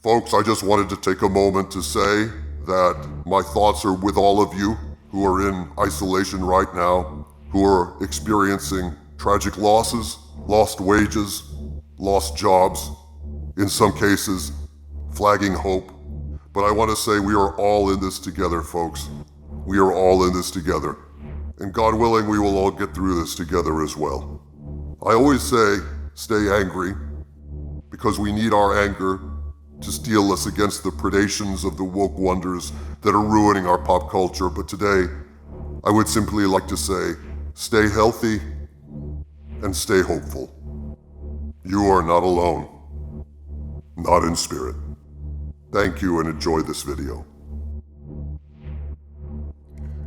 Folks, I just wanted to take a moment to say that my thoughts are with all of you who are in isolation right now, who are experiencing tragic losses, lost wages, lost jobs, in some cases, flagging hope. But I want to say we are all in this together, folks. We are all in this together. And God willing, we will all get through this together as well. I always say, stay angry, because we need our anger to steel us against the predations of the woke wonders that are ruining our pop culture. But today, I would simply like to say, stay healthy and stay hopeful. You are not alone, not in spirit. Thank you and enjoy this video.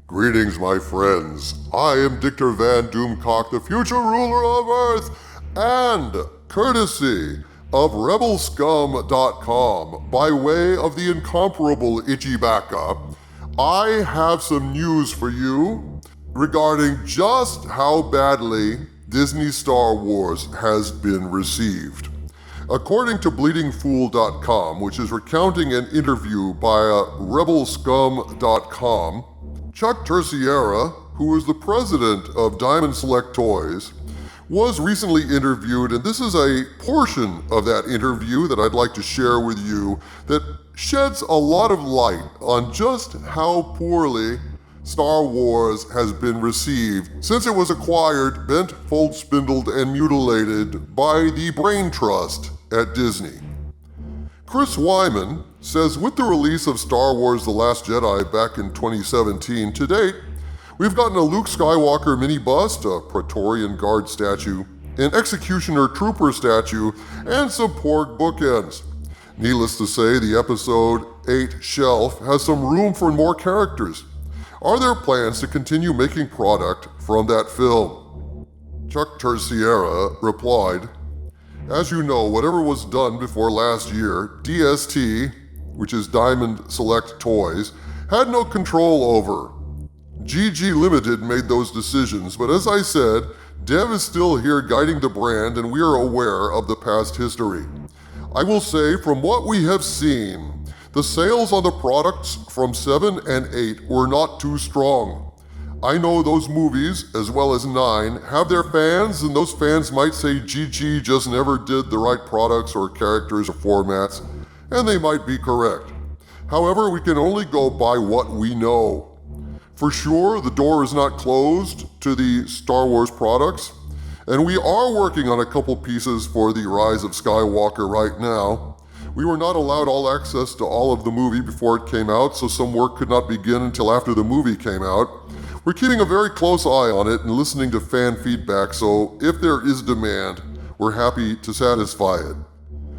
Greetings, my friends. I am Dictor Van Doomcock, the future ruler of Earth, and courtesy of rebelscum.com, by way of the incomparable Ichibaka, I have some news for you regarding just how badly Disney Star Wars has been received. According to bleedingfool.com, which is recounting an interview by rebelscum.com, Chuck Terciera, who is the president of Diamond Select Toys, was recently interviewed, and this is a portion of that interview that I'd like to share with you that sheds a lot of light on just how poorly Star Wars has been received since it was acquired, bent, fold-spindled, and mutilated by the Brain Trust at Disney. Chris Wyman says, with the release of Star Wars The Last Jedi back in 2017, to date, we've gotten a Luke Skywalker mini bust, a Praetorian Guard statue, an Executioner Trooper statue, and some Porg bookends. Needless to say, the Episode 8 shelf has some room for more characters. Are there plans to continue making product from that film? Chuck Terciera replied, as you know, whatever was done before last year, DST, which is Diamond Select Toys, had no control over. GG Limited made those decisions, but as I said, Dev is still here guiding the brand and we are aware of the past history. I will say, from what we have seen, the sales on the products from 7 and 8 were not too strong. I know those movies, as well as 9, have their fans, and those fans might say GG just never did the right products or characters or formats, and they might be correct. However, we can only go by what we know. For sure, the door is not closed to the Star Wars products, and we are working on a couple pieces for the Rise of Skywalker right now. We were not allowed all access to all of the movie before it came out, so some work could not begin until after the movie came out. We're keeping a very close eye on it and listening to fan feedback, so if there is demand, we're happy to satisfy it.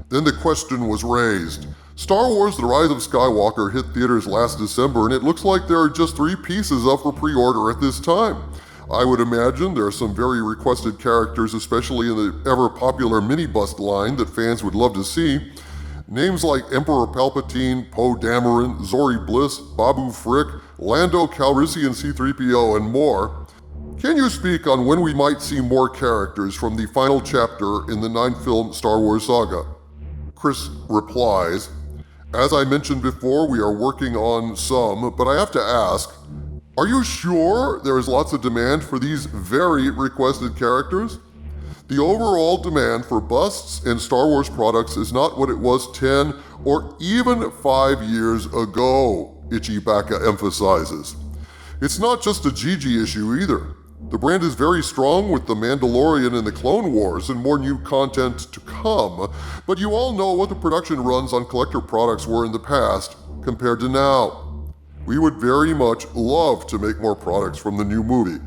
Then the question was raised. Star Wars The Rise of Skywalker hit theaters last December, and it looks like there are just 3 pieces up for pre-order at this time. I would imagine there are some very requested characters, especially in the ever-popular mini-bust line that fans would love to see. Names like Emperor Palpatine, Poe Dameron, Zori Bliss, Babu Frick, Lando Calrissian C-3PO, and more. Can you speak on when we might see more characters from the final chapter in the 9-film Star Wars saga? Chris replies, as I mentioned before, we are working on some, but I have to ask, are you sure there is lots of demand for these very requested characters? The overall demand for busts and Star Wars products is not what it was 10 or even 5 years ago, Ichibaka emphasizes. It's not just a GG issue either. The brand is very strong with The Mandalorian and the Clone Wars and more new content to come, but you all know what the production runs on collector products were in the past compared to now. We would very much love to make more products from the new movie.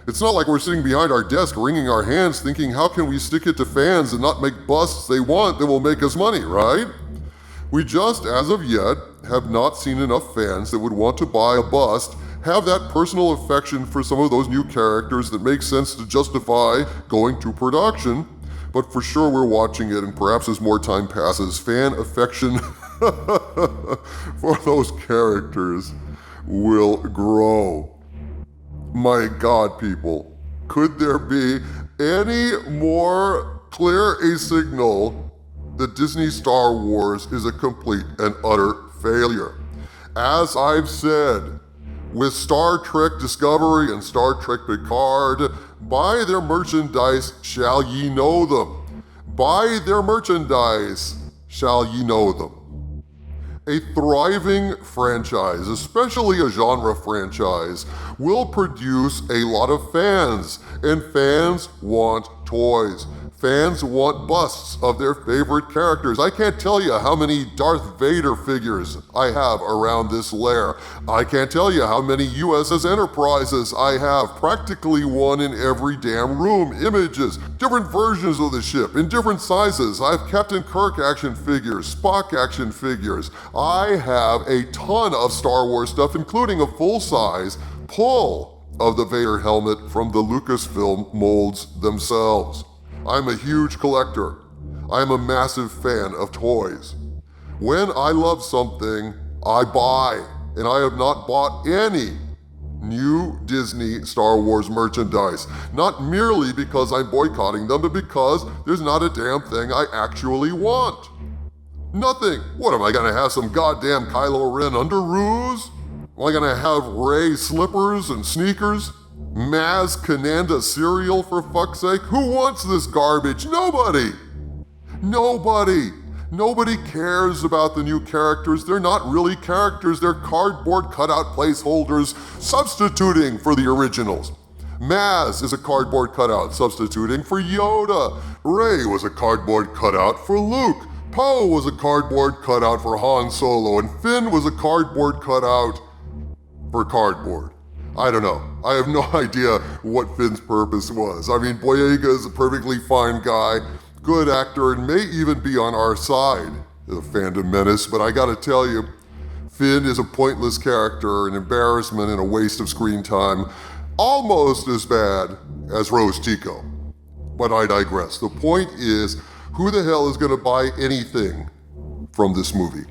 It's not like we're sitting behind our desk wringing our hands thinking how can we stick it to fans and not make busts they want that will make us money, right? We just, as of yet, have not seen enough fans that would want to buy a bust, have that personal affection for some of those new characters that makes sense to justify going to production, but for sure we're watching it, and perhaps as more time passes, fan affection for those characters will grow. My God, people, could there be any more clear a signal that Disney Star Wars is a complete and utter failure. As I've said, with Star Trek Discovery and Star Trek Picard, buy their merchandise, shall ye know them. Buy their merchandise, shall ye know them. A thriving franchise, especially a genre franchise, will produce a lot of fans, and fans want toys. Fans want busts of their favorite characters. I can't tell you how many Darth Vader figures I have around this lair. I can't tell you how many USS Enterprises I have, practically one in every damn room. Images, different versions of the ship in different sizes. I have Captain Kirk action figures, Spock action figures. I have a ton of Star Wars stuff, including a full-size pull of the Vader helmet from the Lucasfilm molds themselves. I'm a huge collector. I'm a massive fan of toys. When I love something, I buy, and I have not bought any new Disney Star Wars merchandise. Not merely because I'm boycotting them, but because there's not a damn thing I actually want. Nothing. What, am I gonna have some goddamn Kylo Ren underoos? Am I gonna have Rey slippers and sneakers? Maz Kananda cereal, for fuck's sake? Who wants this garbage? Nobody! Nobody cares about the new characters. They're not really characters. They're cardboard cutout placeholders substituting for the originals. Maz is a cardboard cutout substituting for Yoda. Rey was a cardboard cutout for Luke. Poe was a cardboard cutout for Han Solo. And Finn was a cardboard cutout for cardboard. I don't know. I have no idea what Finn's purpose was. I mean, Boyega is a perfectly fine guy, good actor, and may even be on our side, the fandom menace, but I gotta tell you, Finn is a pointless character, an embarrassment, and a waste of screen time, almost as bad as Rose Tico. But I digress. The point is, who the hell is gonna buy anything from this movie?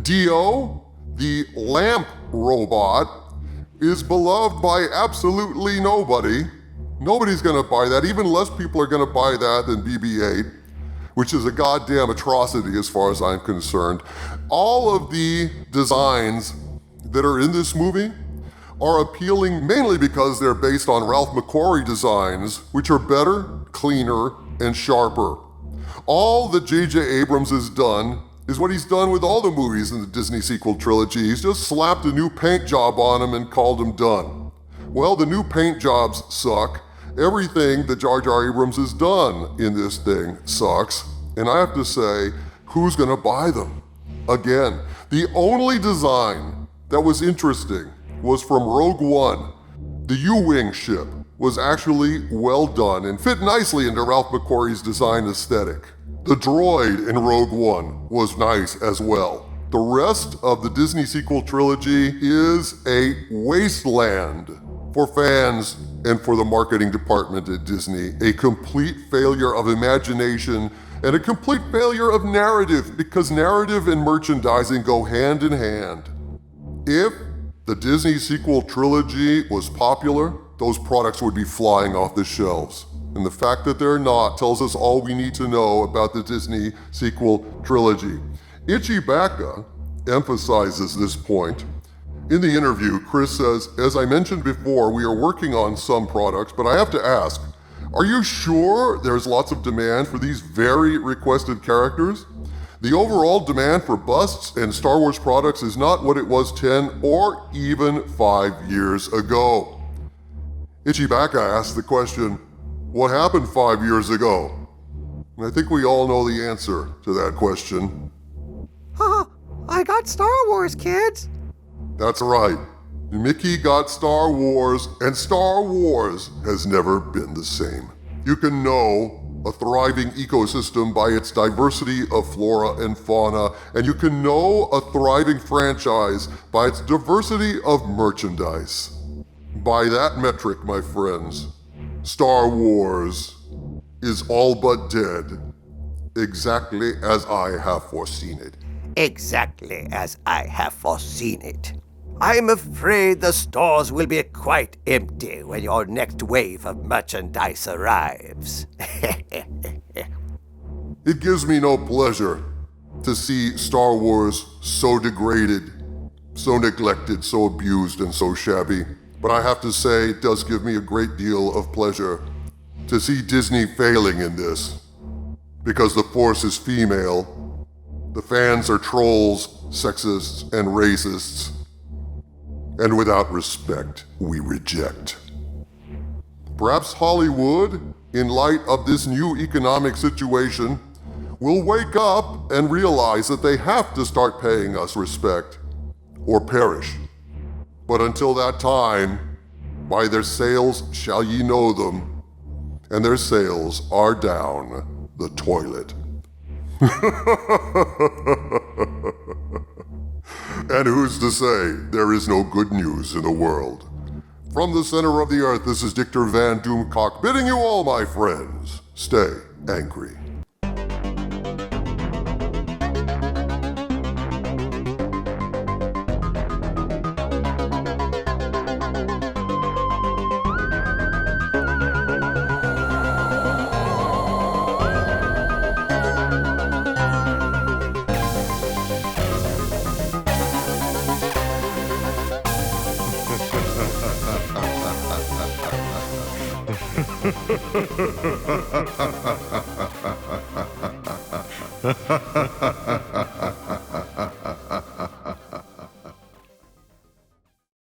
Dio, the lamp robot, is beloved by absolutely nobody. Nobody's gonna buy that. Even less people are gonna buy that than BB-8, which is a goddamn atrocity as far as I'm concerned. All of the designs that are in this movie are appealing mainly because they're based on Ralph McQuarrie designs, which are better, cleaner, and sharper. All that J.J. Abrams has done is what he's done with all the movies in the Disney sequel trilogy. He's just slapped a new paint job on them and called them done. Well, the new paint jobs suck. Everything that Jar Jar Abrams has done in this thing sucks. And I have to say, who's gonna buy them? Again, the only design that was interesting was from Rogue One. The U-Wing ship was actually well done and fit nicely into Ralph McQuarrie's design aesthetic. The droid in Rogue One was nice as well. The rest of the Disney sequel trilogy is a wasteland for fans and for the marketing department at Disney. A complete failure of imagination and a complete failure of narrative, because narrative and merchandising go hand in hand. If the Disney sequel trilogy was popular, those products would be flying off the shelves. And the fact that they're not tells us all we need to know about the Disney sequel trilogy. Ichi Baka emphasizes this point. In the interview, Chris says, as I mentioned before, we are working on some products, but I have to ask, are you sure there's lots of demand for these very requested characters? The overall demand for busts and Star Wars products is not what it was 10 or even 5 years ago. Ichi Baka asked the question, what happened 5 years ago? And I think we all know the answer to that question. I got Star Wars, kids. That's right. Mickey got Star Wars, and Star Wars has never been the same. You can know a thriving ecosystem by its diversity of flora and fauna, and you can know a thriving franchise by its diversity of merchandise. By that metric, my friends, Star Wars is all but dead, exactly as I have foreseen it. Exactly as I have foreseen it. I'm afraid the stores will be quite empty when your next wave of merchandise arrives. It gives me no pleasure to see Star Wars so degraded, so neglected, so abused, and so shabby. But I have to say, it does give me a great deal of pleasure to see Disney failing in this. Because the Force is female, the fans are trolls, sexists, and racists. And without respect, we reject. Perhaps Hollywood, in light of this new economic situation, will wake up and realize that they have to start paying us respect or perish. But until that time, by their sales shall ye know them, and their sales are down the toilet. And who's to say there is no good news in the world? From the center of the earth, this is Dictor Van Doomcock bidding you all, my friends, stay angry.